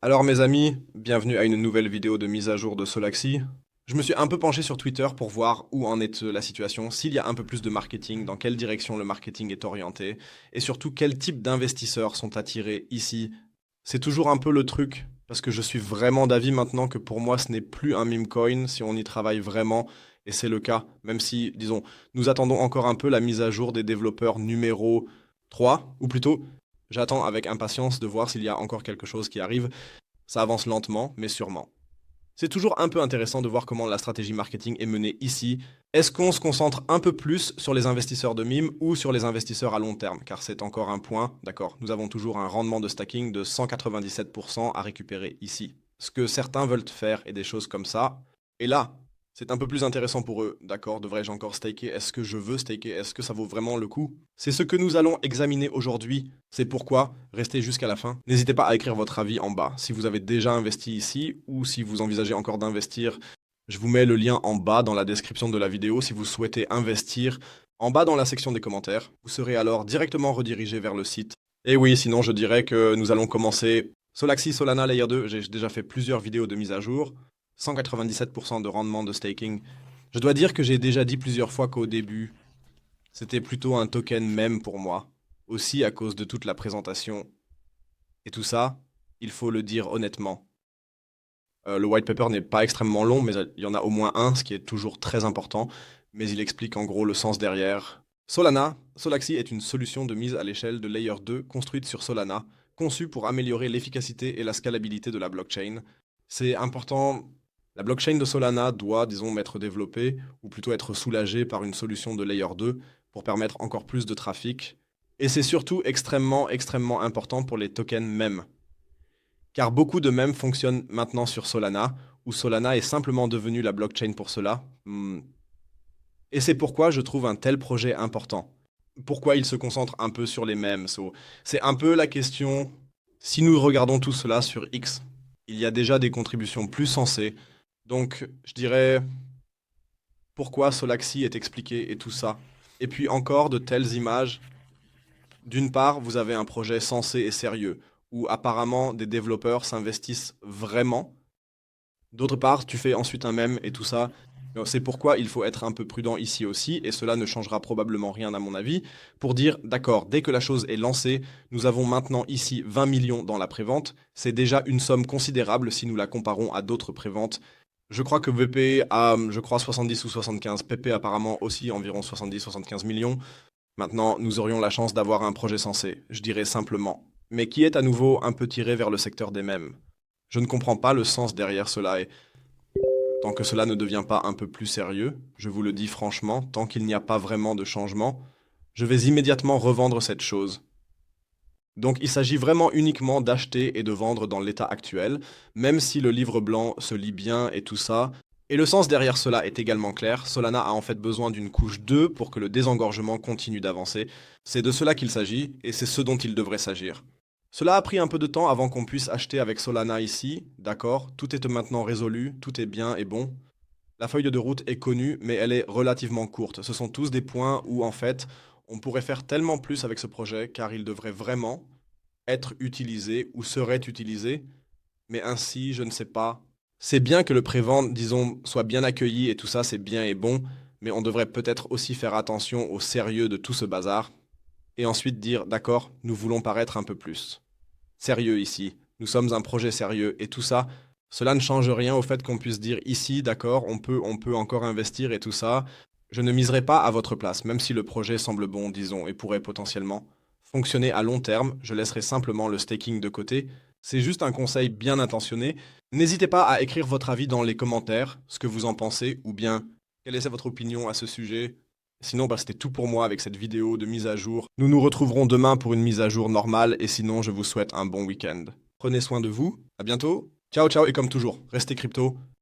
Alors mes amis, bienvenue à une nouvelle vidéo de mise à jour de Solaxy. Je me suis un peu penché sur Twitter pour voir où en est la situation, s'il y a un peu plus de marketing, dans quelle direction le marketing est orienté, et surtout quel type d'investisseurs sont attirés ici. C'est toujours un peu le truc, parce que je suis vraiment d'avis maintenant que pour moi ce n'est plus un meme coin si on y travaille vraiment, et c'est le cas, même si, disons, nous attendons encore un peu la mise à jour des développeurs numéro 3, ou plutôt, j'attends avec impatience de voir s'il y a encore quelque chose qui arrive. Ça avance lentement, mais sûrement. C'est toujours un peu intéressant de voir comment la stratégie marketing est menée ici. Est-ce qu'on se concentre un peu plus sur les investisseurs de mime ou sur les investisseurs à long terme? Car c'est encore un point, d'accord, nous avons toujours un rendement de stacking de 197% à récupérer ici. Ce que certains veulent faire et des choses comme ça. Et là, c'est un peu plus intéressant pour eux, d'accord, devrais-je encore staker? Est-ce que je veux staker? Est-ce que ça vaut vraiment le coup? C'est ce que nous allons examiner aujourd'hui. C'est pourquoi, restez jusqu'à la fin. N'hésitez pas à écrire votre avis en bas. Si vous avez déjà investi ici ou si vous envisagez encore d'investir, je vous mets le lien en bas dans la description de la vidéo si vous souhaitez investir. En bas dans la section des commentaires, vous serez alors directement redirigé vers le site. Et oui, sinon je dirais que nous allons commencer Solaxy Solana Layer 2. J'ai déjà fait plusieurs vidéos de mise à jour. 197% de rendement de staking. Je dois dire que j'ai déjà dit plusieurs fois qu'au début, c'était plutôt un token même pour moi. Aussi à cause de toute la présentation. Et tout ça, il faut le dire honnêtement. Le white paper n'est pas extrêmement long, mais il y en a au moins un, ce qui est toujours très important. Mais il explique en gros le sens derrière. Solana, Solaxy est une solution de mise à l'échelle de Layer 2 construite sur Solana, conçue pour améliorer l'efficacité et la scalabilité de la blockchain. C'est important. La blockchain de Solana doit, disons, être développée, ou plutôt être soulagée par une solution de Layer 2 pour permettre encore plus de trafic. Et c'est surtout extrêmement, extrêmement important pour les tokens mêmes. Car beaucoup de mèmes fonctionnent maintenant sur Solana, où Solana est simplement devenu la blockchain pour cela. Et c'est pourquoi je trouve un tel projet important. Pourquoi il se concentre un peu sur les mèmes. C'est un peu la question, si nous regardons tout cela sur X, il y a déjà des contributions plus sensées. Donc je dirais pourquoi Solaxy est expliqué et tout ça. Et puis encore de telles images. D'une part, vous avez un projet sensé et sérieux, où apparemment des développeurs s'investissent vraiment. D'autre part, tu fais ensuite un mème et tout ça. C'est pourquoi il faut être un peu prudent ici aussi, et cela ne changera probablement rien à mon avis, pour dire, d'accord, dès que la chose est lancée, nous avons maintenant ici 20 millions dans la prévente, c'est déjà une somme considérable si nous la comparons à d'autres préventes. Je crois que VP a, je crois, 70 ou 75, PP apparemment aussi environ 70-75 millions. Maintenant, nous aurions la chance d'avoir un projet sensé, je dirais simplement, mais qui est à nouveau un peu tiré vers le secteur des mèmes. Je ne comprends pas le sens derrière cela et tant que cela ne devient pas un peu plus sérieux, je vous le dis franchement, tant qu'il n'y a pas vraiment de changement, je vais immédiatement revendre cette chose. Donc il s'agit vraiment uniquement d'acheter et de vendre dans l'état actuel, même si le livre blanc se lit bien et tout ça. Et le sens derrière cela est également clair, Solana a en fait besoin d'une couche 2 pour que le désengorgement continue d'avancer. C'est de cela qu'il s'agit, et c'est ce dont il devrait s'agir. Cela a pris un peu de temps avant qu'on puisse acheter avec Solana ici, d'accord, tout est maintenant résolu, tout est bien et bon. La feuille de route est connue, mais elle est relativement courte. Ce sont tous des points où en fait, on pourrait faire tellement plus avec ce projet, car il devrait vraiment être utilisé ou serait utilisé, mais ainsi, je ne sais pas. C'est bien que le prévente, disons, soit bien accueilli et tout ça, c'est bien et bon, mais on devrait peut-être aussi faire attention au sérieux de tout ce bazar, et ensuite dire, d'accord, nous voulons paraître un peu plus sérieux ici, nous sommes un projet sérieux, et tout ça, cela ne change rien au fait qu'on puisse dire ici, d'accord, on peut encore investir et tout ça. Je ne miserai pas à votre place, même si le projet semble bon, disons, et pourrait potentiellement fonctionner à long terme, je laisserai simplement le staking de côté. C'est juste un conseil bien intentionné. N'hésitez pas à écrire votre avis dans les commentaires, ce que vous en pensez, ou bien quelle est votre opinion à ce sujet. Sinon, c'était tout pour moi avec cette vidéo de mise à jour. Nous nous retrouverons demain pour une mise à jour normale, et sinon, je vous souhaite un bon week-end. Prenez soin de vous, à bientôt, ciao ciao, et comme toujours, restez crypto.